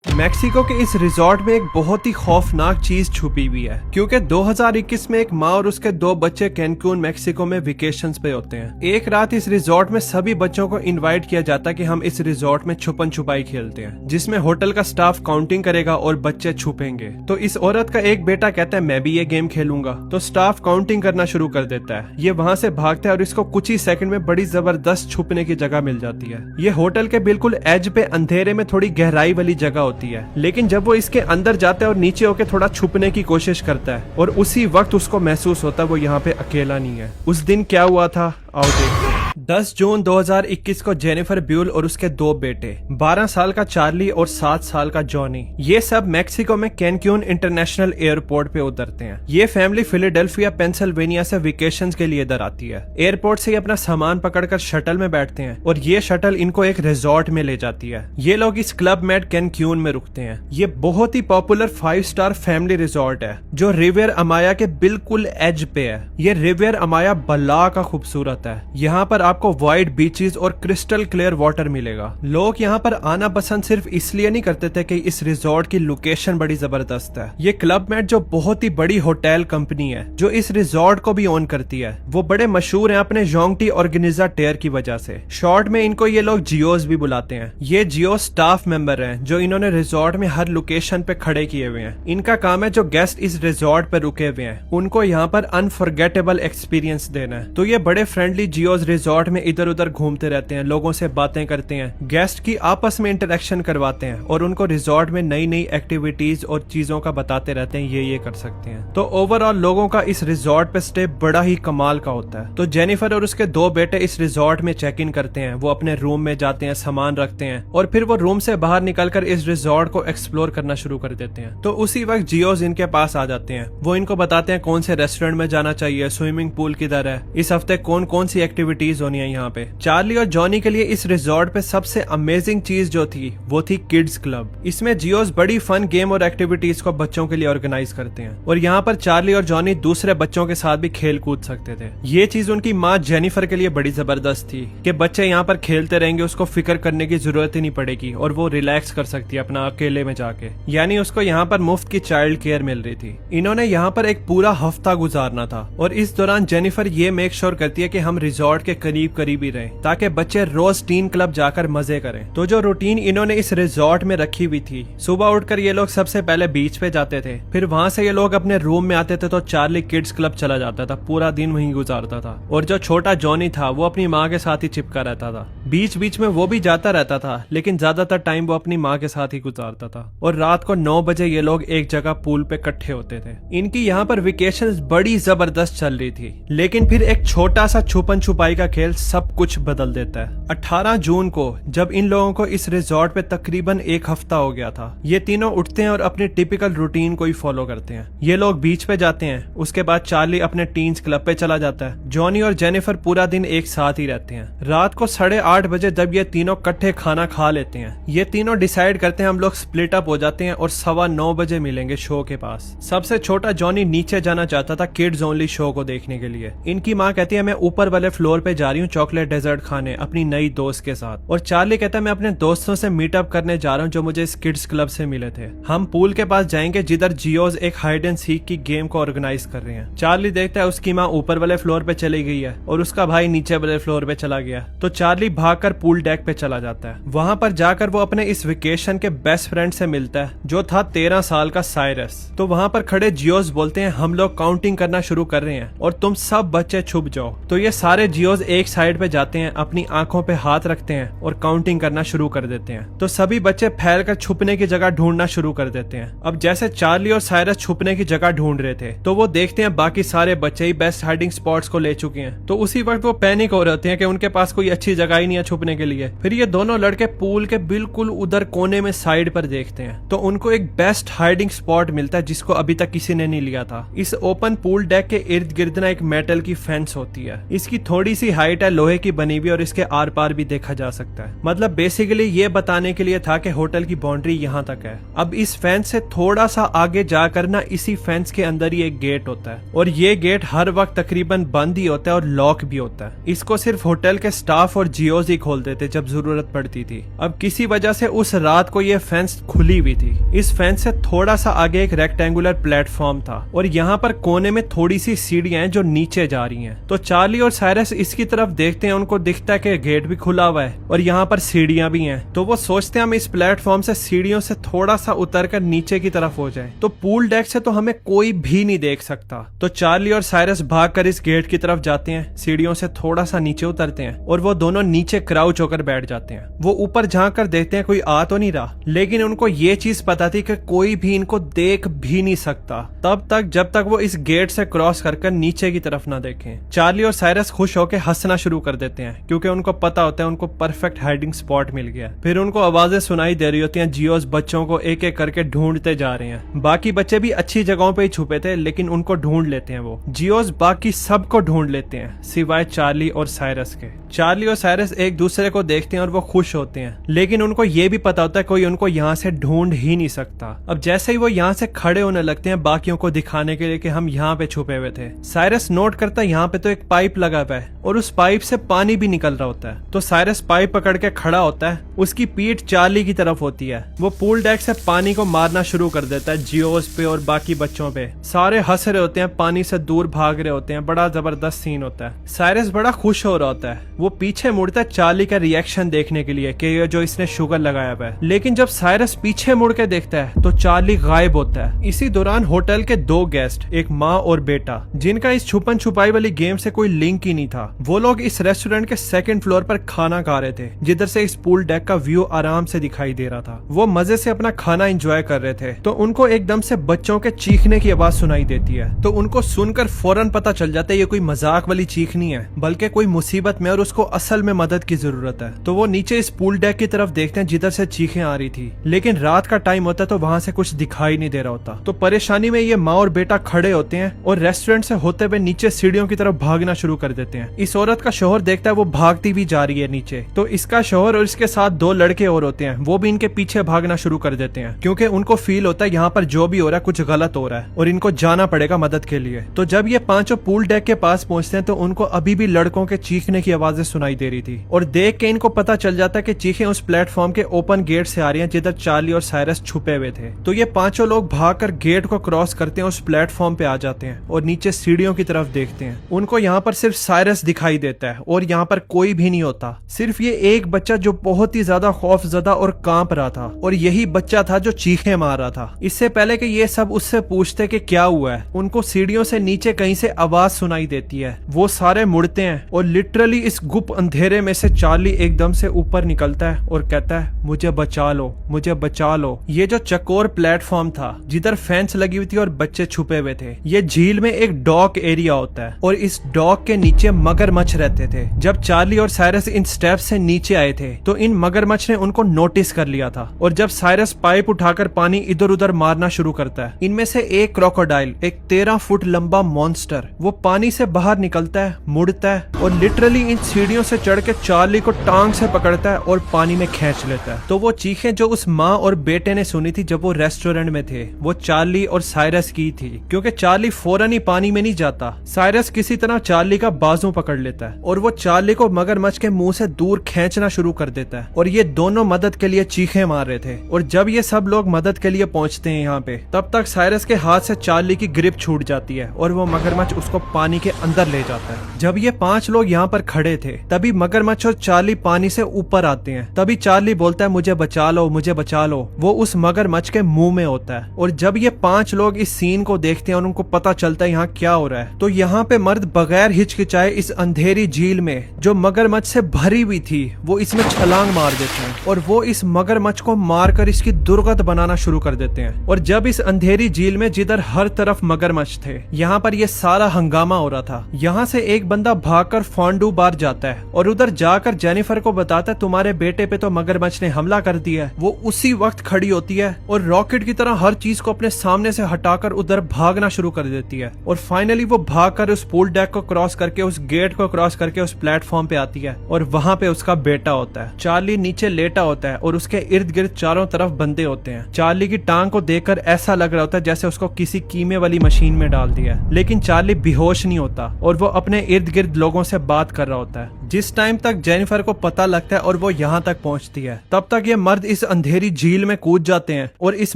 Mexico के इस resort में एक बहुत ही खौफनाक चीज छुपी हुई है क्योंकि 2021 में एक माँ और उसके दो बच्चे कैनकून मैक्सिको में वेकेशंस पे होते हैं। एक रात इस रिजॉर्ट में सभी बच्चों को इनवाइट किया जाता है कि हम इस रिजॉर्ट में छुपन छुपाई खेलते हैं, जिसमें होटल का स्टाफ काउंटिंग करेगा और बच्चे छुपेंगे। तो इस औरत का एक बेटा कहता है मैं भी ये गेम खेलूंगा, तो स्टाफ काउंटिंग करना शुरू कर देता है। ये वहां से भागता है और इसको कुछ ही सेकंड में बड़ी जबरदस्त छुपने की जगह मिल जाती है। ये होटल के बिल्कुल एज पे अंधेरे में थोड़ी गहराई वाली जगह होती है, लेकिन जब वो इसके अंदर जाता है और नीचे होके थोड़ा छुपने की कोशिश करता है और उसी वक्त उसको महसूस होता है वो यहाँ पे अकेला नहीं है। उस दिन क्या हुआ था आओ देखते हैं। 10 जून 2021 को जेनिफर ब्यूल और उसके दो बेटे 12 साल का चार्ली और 7 साल का जॉनी, ये सब मैक्सिको में कैनक्यून इंटरनेशनल एयरपोर्ट पे उतरते हैं। ये फैमिली फिलाडेल्फिया पेंसिल्वेनिया से वेकेशंस के लिए इधर आती है। एयरपोर्ट से अपना सामान पकड़कर शटल में बैठते हैं और ये शटल इनको एक रिजॉर्ट में ले जाती है। ये लोग इस क्लब मेड कैनक्यून में रुकते हैं। ये बहुत ही पॉपुलर 5 स्टार फैमिली रिजॉर्ट है जो रिवियर अमाया के बिल्कुल एज पे है। ये रिवियर अमाया बला का खूबसूरत है। यहाँ पर आपको वाइड बीचेस और क्रिस्टल क्लियर वाटर मिलेगा। लोग यहाँ पर आना पसंद सिर्फ इसलिए नहीं करते थे कि इस रिजॉर्ट की लोकेशन बड़ी जबरदस्त है। ये क्लब मेट जो बहुत ही बड़ी होटल कंपनी है जो इस रिजॉर्ट को भी ओन करती है, वो बड़े मशहूर हैं अपने जोंगटी ऑर्गेनिजा टेयर की वजह से। शॉर्ट में इनको ये लोग जियोज भी बुलाते हैं। ये जियो स्टाफ मेंबर हैं जो इन्होंने रिजॉर्ट में हर लोकेशन पे खड़े किए हुए हैं। इनका काम है जो गेस्ट इस रिजॉर्ट पे रुके हुए हैं उनको यहाँ पर अनफॉरगेटेबल एक्सपीरियंस देना है। तो ये बड़े फ्रेंडली जियोज रिजॉर्ट में इधर उधर घूमते रहते हैं, लोगों से बातें करते हैं, गेस्ट की आपस में इंटरेक्शन करवाते हैं और उनको रिजॉर्ट में नई नई एक्टिविटीज और चीजों का बताते रहते हैं ये कर सकते हैं। तो ओवरऑल लोगों का इस रिजॉर्ट पे स्टे बड़ा ही कमाल का होता है। तो जेनिफर और उसके दो बेटे इस रिजॉर्ट में चेक इन करते हैं, वो अपने रूम में जाते हैं, सामान रखते हैं और फिर वो रूम से बाहर निकलकर इस रिजॉर्ट को एक्सप्लोर करना शुरू कर देते हैं। तो उसी वक्त जियोज इनके पास आ जाते हैं। वो इनको बताते हैं कौन से रेस्टोरेंट में जाना चाहिए, स्विमिंग पूल किधर है, इस हफ्ते कौन कौन सी एक्टिविटीज होनी है यहाँ पे। चार्ली और जॉनी के लिए इस रिजॉर्ट पे सबसे अमेजिंग चीज जो थी वो थी किड्स क्लब। इसमें जियोज बड़ी फन गेम और एक्टिविटीज को बच्चों के लिए ऑर्गेनाइज करते हैं और यहाँ पर चार्ली और जॉनी दूसरे बच्चों के साथ भी खेल कूद सकते थे। ये चीज उनकी माँ जेनिफर के लिए बड़ी जबरदस्त थी कि बच्चे यहाँ पर खेलते रहेंगे, उसको फिक्र करने की जरूरत ही नहीं पड़ेगी और वो रिलैक्स कर सकती है अपना अकेले में जाके, यानी उसको यहाँ पर मुफ्त की चाइल्ड केयर मिल रही थी। इन्होंने यहाँ पर एक पूरा हफ्ता गुजारना था और इस दौरान जेनिफर ये मेक श्योर करती है कि हम रिजॉर्ट के करीब ही रहे ताकि बच्चे रोज टीन क्लब जाकर मजे करें। तो जो रूटीन इन्होंने इस रिजॉर्ट में रखी हुई थी, सुबह उठकर ये लोग सबसे पहले बीच पे जाते थे, फिर वहां से ये लोग अपने रूम में आते थे तो चार्ली किड्स क्लब चला जाता था, पूरा दिन वहीं गुजारता था और जो छोटा जॉनी था वो अपनी माँ के साथ ही चिपका रहता था। बीच बीच में वो भी जाता रहता था लेकिन ज्यादातर टाइम वो अपनी माँ के साथ ही गुजारता था और रात को 9 बजे ये लोग एक जगह पूल पे इकट्ठे होते थे। इनकी यहाँ पर वेकेशंस बड़ी जबरदस्त चल रही थी, लेकिन फिर एक छोटा सा छुपन छुपाई का खेल सब कुछ बदल देता है। 18 जून को जब इन लोगों को इस रिजॉर्ट पे तकरीबन एक हफ्ता हो गया था, ये तीनों उठते हैं और अपनी टिपिकल रूटीन को ही फॉलो करते हैं। ये लोग बीच पे जाते हैं, उसके बाद चार्ली अपने टीन्स क्लब पे चला जाता है, जॉनी और जेनिफर पूरा दिन एक साथ ही रहते हैं। रात को 8:30 बजे जब ये तीनों इकट्ठे खाना खा लेते हैं, ये तीनों डिसाइड करते हैं हम लोग स्प्लिट अप हो जाते हैं और 9:15 बजे मिलेंगे शो के पास। सबसे छोटा जॉनी नीचे जाना चाहता था किड्स ओनली शो को देखने के लिए। इनकी माँ कहती है मैं ऊपर वाले फ्लोर पे जा रही हूँ चॉकलेट डेजर्ट खाने अपनी नई दोस्त के साथ, और चार्ली कहता है मैं अपने दोस्तों से मीटअप करने जा रहा हूँ जो मुझे इस किड्स क्लब से मिले थे। हम पूल के पास जाएंगे जिधर जियोज एक हाइड एंड सीक की गेम को ऑर्गेनाइज कर रहे हैं। चार्ली देखता है उसकी माँ ऊपर वाले फ्लोर पे चली गई है और उसका भाई नीचे वाले फ्लोर पे चला गया, तो चार्ली भागकर पूल डेक पे चला जाता है। वहां पर जाकर वो अपने इस वेकेशन के बेस्ट फ्रेंड से मिलता है जो था 13 साल का साइरस। तो वहां पर खड़े जियोज बोलते हैं हम लोग काउंटिंग करना शुरू कर रहे हैं और तुम सब बच्चे छुप जाओ। तो ये सारे जियोज एक साइड पे जाते हैं, अपनी आंखों पे हाथ रखते हैं और काउंटिंग करना शुरू कर देते हैं। तो सभी बच्चे फैलकर छुपने की जगह ढूंढना शुरू कर देते हैं। अब जैसे चार्ली और साइरस छुपने की जगह ढूंढ रहे थे तो वो देखते हैं बाकी सारे बच्चे ही बेस्ट हाइडिंग स्पॉट्स को ले चुके हैं। तो उसी वक्त वो पैनिक हो रहे होते हैं कि उनके पास कोई अच्छी जगह ही नहीं है छुपने के लिए। फिर ये दोनों लड़के पूल के बिल्कुल उधर कोने में साइड पर देखते हैं तो उनको एक बेस्ट हाइडिंग स्पॉट मिलता है जिसको अभी तक किसी ने नहीं लिया था। इस ओपन पूल डेक के इर्द गिर्द ना एक मेटल की फेंस होती है। इसकी थोड़ी सी हाइट लाइट है लोहे की बनी हुई और इसके आर पार भी देखा जा सकता है। मतलब बेसिकली ये बताने के लिए था कि होटल की बाउंड्री यहाँ तक है। अब इस फेंस से थोड़ा सा आगे जाकर ना इसी फेंस के अंदर ही एक गेट होता है और ये गेट हर वक्त तकरीबन बंद ही होता है और लॉक भी होता है। इसको सिर्फ होटल के स्टाफ और जियोज ही खोलते थे जब जरूरत पड़ती थी। अब किसी वजह से उस रात को ये फेंस खुली हुई थी। इस फेंस से थोड़ा सा आगे एक रेक्टेंगुलर प्लेटफॉर्म था और यहाँ पर कोने में थोड़ी सी सीढ़ियां हैं जो नीचे जा रही हैं। तो चार्ली और साइरस इसकी तरफ देखते हैं, उनको दिखता है कि गेट भी खुला हुआ है और यहाँ पर सीढ़ियां भी हैं। तो वो सोचते हैं हम इस प्लेटफॉर्म से सीढ़ियों से थोड़ा सा उतरकर नीचे की तरफ हो जाए, तो पूल डेक से तो हमें कोई भी नहीं देख सकता। तो चार्ली और साइरस भागकर इस गेट की तरफ जाते हैं, सीढ़ियों से थोड़ा सा नीचे उतरते हैं और वो दोनों नीचे क्राउच होकर बैठ जाते हैं। वो ऊपर झांक कर देखते हैं कोई आ तो नहीं रहा, लेकिन उनको ये चीज पता थी कि कोई भी इनको देख भी नहीं सकता तब तक जब तक वो इस गेट से क्रॉस कर नीचे की तरफ ना देखें। चार्ली और साइरस खुश होकर हंसना शुरू कर देते हैं क्योंकि उनको पता होता है उनको परफेक्ट हाइडिंग स्पॉट मिल गया। फिर उनको आवाजें सुनाई दे रही होती हैं, जियोस बच्चों को एक एक करके ढूंढते जा रहे हैं। बाकी बच्चे भी अच्छी जगहों पे ही छुपे थे लेकिन उनको ढूंढ लेते हैं। वो जियोस बाकी सबको ढूंढ लेते हैं सिवाय चार्ली और साइरस के। चार्ली और साइरस एक दूसरे को देखते हैं और वो खुश होते हैं, लेकिन उनको ये भी पता होता है कोई उनको यहाँ से ढूंढ ही नहीं सकता। अब जैसे ही वो यहाँ से खड़े होने लगते हैं बाकियों को दिखाने के लिए कि हम यहाँ पे छुपे हुए थे, साइरस नोट करता है यहाँ पे तो एक पाइप लगा हुआ है और उस पाइप से पानी भी निकल रहा होता है। तो साइरस पाइप पकड़ के खड़ा होता है, उसकी पीठ चार्ली की तरफ होती है। वो पूल डेक से पानी को मारना शुरू कर देता है जियोस पे और बाकी बच्चों पे। सारे हंस रहे होते हैं, पानी से दूर भाग रहे होते हैं, बड़ा जबरदस्त सीन होता है। साइरस बड़ा खुश हो रहा होता है, वो पीछे मुड़ता है चार्ली का रिएक्शन देखने के लिए कि ये जो इसने शुगर लगाया हुआ है। लेकिन जब साइरस पीछे मुड़ के देखता है तो चार्ली गायब होता है। इसी दौरान होटल के दो गेस्ट, एक माँ और बेटा, जिनका इस छुपन छुपाई वाली गेम से कोई लिंक ही नहीं था, वो लोग इस रेस्टोरेंट के सेकंड फ्लोर पर खाना खा रहे थे जिधर से इस पूल डेक का व्यू आराम से दिखाई दे रहा था। वो मजे से अपना खाना एंजॉय कर रहे थे तो उनको एकदम से बच्चों के चीखने की आवाज सुनाई देती है। तो उनको सुनकर फौरन पता चल जाता है ये कोई मजाक वाली चीख नहीं है बल्कि कोई मुसीबत में और उसको असल में मदद की जरूरत है। तो वो नीचे इस पूल डेक की तरफ देखते हैं जिधर से चीखें आ रही थी, लेकिन रात का टाइम होता है तो वहां से कुछ दिखाई नहीं दे रहा होता। तो परेशानी में ये माँ और बेटा खड़े होते हैं और रेस्टोरेंट से होते हुए नीचे सीढ़ियों की तरफ भागना शुरू कर देते हैं। इस औरत का शौहर देखता है वो भागती भी जा रही है नीचे, तो इसका शौहर और इसके साथ दो लड़के और होते हैं, वो भी इनके पीछे भागना शुरू कर देते हैं क्योंकि उनको फील होता है यहाँ पर जो भी हो रहा है कुछ गलत हो रहा है और इनको जाना पड़ेगा मदद के लिए। तो जब ये पांचों पूल डेक के पास पहुंचते हैं तो उनको अभी भी लड़कों के चीखने की आवाजें सुनाई दे रही थी और देख के इनको पता चल जाता है कि चीखें उस प्लेटफॉर्म के ओपन गेट से आ रही हैं जिधर चार्ली और साइरस छुपे हुए थे। तो ये पांचों लोग भागकर गेट को क्रॉस करते हैं, उस प्लेटफॉर्म पे आ जाते हैं और नीचे सीढ़ियों की तरफ देखते हैं। उनको यहाँ पर सिर्फ साइरस दिखाई देता है और यहाँ पर कोई भी नहीं होता, सिर्फ ये एक बच्चा जो बहुत ही ज्यादा खौफजदा और कांप रहा था और यही बच्चा था जो चीखें मार रहा था। इससे पहले कि ये सब उससे पूछते कि क्या हुआ है, उनको सीढ़ियों से नीचे कहीं से आवाज सुनाई देती है। वो सारे मुड़ते हैं और लिटरली इस गुप्त अंधेरे में से चार्ली एकदम से ऊपर निकलता है और कहता है मुझे बचा लो, मुझे बचा लो। ये जो चकोर प्लेटफॉर्म था जिधर फेंस लगी हुई थी और बच्चे छुपे हुए थे, ये झील में एक डॉक एरिया होता है और इस डॉक के नीचे मगरमच्छ रहते थे। जब चार्ली और साइरस इन स्टेप्स से नीचे आए थे तो इन मगरमच्छ ने उनको नोटिस कर लिया था और जब साइरस पाइप उठाकर पानी इधर उधर मारना शुरू करता है, इनमें से एक क्रोकोडाइल, एक 13 फुट लंबा मॉन्स्टर, वो पानी से बाहर निकलता है, मुड़ता है और लिटरली इन सीढ़ियों से चढ़ के चार्ली को टांग से पकड़ता है और पानी में खींच लेता है। तो वो चीखें जो उस माँ और बेटे ने सुनी थी जब वो रेस्टोरेंट में थे, वो चार्ली और साइरस की थी क्योंकि चार्ली फौरन ही पानी में नहीं जाता। साइरस किसी तरह चार्ली का बाजू पकड़ लेता है और वो चार्ली को मगरमच्छ के मुंह से दूर खींचना शुरू कर देता है और ये दोनों मदद के लिए चीखें मार रहे थे। और जब ये सब लोग मदद के लिए पहुंचते हैं यहाँ पे, तब तक साइरस के हाथ से चार्ली की ग्रिप छूट जाती है और वो मगरमच्छ उसको पानी के अंदर ले जाता है। जब ये 5 लोग यहाँ पर खड़े थे तभी मगरमच्छ और चार्ली पानी से ऊपर आते हैं। तभी चार्ली बोलता है मुझे बचा लो, मुझे बचा लो। वो उस मगरमच्छ के मुंह में होता है और जब ये 5 लोग इस सीन को देखते हैं और उनको पता चलता है यहाँ क्या हो रहा है, तो यहाँ पे मर्द बगैर हिचकिचाए इस अंधेरी झील में जो मगरमच्छ से भरी हुई थी वो इसमें छलांग मार देते हैं और वो इस मगरमच्छ को मारकर इसकी दुर्गत बनाना शुरू कर देते हैं। और जब इस अंधेरी झील में जिधर हर तरफ मगरमच्छ थे, यहाँ पर ये सारा हंगामा हो रहा था, यहाँ से एक बंदा भागकर फॉन्डू बार जाता है और उधर जाकर जेनिफर को बताता है तुम्हारे बेटे पे तो मगरमच्छ ने हमला कर दिया है। वो उसी वक्त खड़ी होती है और रॉकेट की तरह हर चीज को अपने सामने से हटाकर उधर भागना शुरू कर देती है और फाइनली वो भागकर उस पूल डेक को क्रॉस करके उस गेट को क्रॉस करके उस प्लेटफॉर्म पे आती है और वहाँ पे उसका बेटा होता है। चार्ली नीचे लेटा होता है और उसके इर्द गिर्द चारों तरफ बंदे होते हैं। चार्ली की टांग को देखकर ऐसा लग रहा होता है जैसे उसको किसी कीमे वाली मशीन में डाल दिया है, लेकिन चार्ली बेहोश नहीं होता और वो अपने इर्द गिर्द लोगों से बात कर रहा होता है। जिस टाइम तक जेनिफर को पता लगता है और वो यहाँ तक पहुँचती है, तब तक ये मर्द इस अंधेरी झील में कूद जाते हैं और इस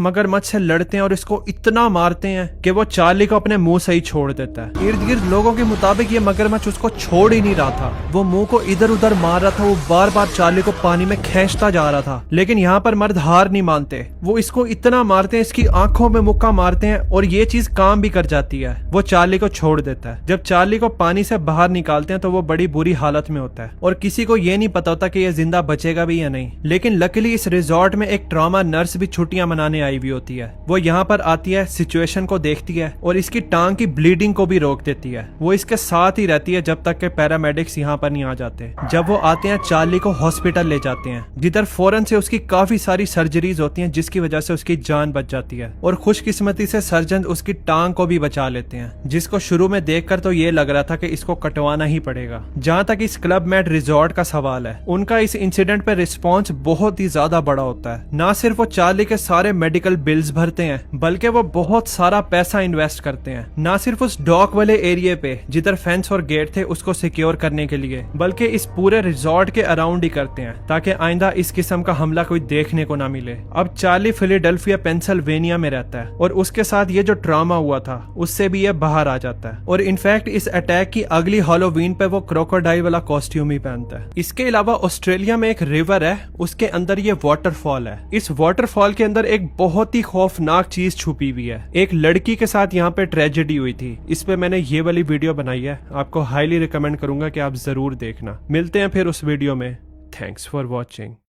मगरमच्छ से लड़ते हैं और इसको इतना मारते हैं कि वो चार्ली को अपने मुंह से ही छोड़ देता है। इर्द गिर्द लोगों के मुताबिक ये मगरमच्छ उसको छोड़ ही नहीं रहा था, वो मुंह को इधर उधर मार रहा था, वो बार बार चार्ली को पानी में खींचता जा रहा था। लेकिन यहाँ पर मर्द हार नहीं मानते, वो इसको इतना मारते हैं, इसकी आंखों में मुक्का मारते हैं और ये चीज काम भी कर जाती है। वो चार्ली को छोड़ देता है। जब चार्ली को पानी से बाहर निकालते हैं तो वो बड़ी बुरी हालत में होता है और किसी को ये नहीं पता होता कि ये जिंदा बचेगा भी या नहीं। लेकिन लकीली इस रिजॉर्ट में एक ट्रॉमा नर्स भी छुट्टियां मनाने आई हुई होती है। वो यहाँ पर आती है, सिचुएशन को देखती है और इसकी टांग की ब्लीडिंग को भी रोक देती है। वो इसके साथ ही रहती है जब तक के पैरामेडिक्स यहाँ पर नहीं आ जाते। जब वो आते हैं, चार्ली को हॉस्पिटल ले जाते हैं, जिधर फौरन से उसकी काफी सारी सर्जरीज होती हैं, जिसकी वजह से उसकी जान बच जाती है और खुशकिस्मती से सर्जन उसकी टांग को भी बचा लेते हैं, जिसको शुरू में देखकर तो ये लग रहा था कि इसको कटवाना ही पड़ेगा। जहाँ तक इस क्लब मेड रिजॉर्ट का सवाल है, उनका इस इंसिडेंट पे रिस्पॉन्स बहुत ही ज्यादा बड़ा होता है। ना सिर्फ वो चार्ली के सारे मेडिकल बिल्स भरते हैं, बल्कि वो बहुत सारा पैसा इन्वेस्ट करते हैं, ना सिर्फ उस डॉक वाले एरिया पे जिधर फेंस और गेट थे उसको सिक्योर करने के लिए, बल्कि इस पूरे रिजॉर्ट के अराउंड ही करते हैं ताकि आइंदा इस किस्म का हमला कोई देखने को ना मिले। अब चार्ली फिलाडेल्फिया पेंसिल्वेनिया में रहता है और उसके साथ ये जो ट्रॉमा हुआ था उससे भी ये बाहर आ जाता है और इनफैक्ट इस अटैक की अगली हैलोवीन पे वो क्रोकोडाइल वाला कॉस्ट्यूम ही पहनता है। इसके अलावा ऑस्ट्रेलिया में एक रिवर है, उसके अंदर ये वाटरफॉल है। इस वाटरफॉल के अंदर एक बहुत ही खौफनाक चीज छुपी हुई है। एक लड़की के साथ यहाँ पे ट्रेजेडी हुई थी, इस पे मैंने ये वाली वीडियो बनाई है, आपको हाईली रिकमेंड करूंगा कि आप जरूर देखना। मिलते हैं फिर उस वीडियो में। Thanks for watching.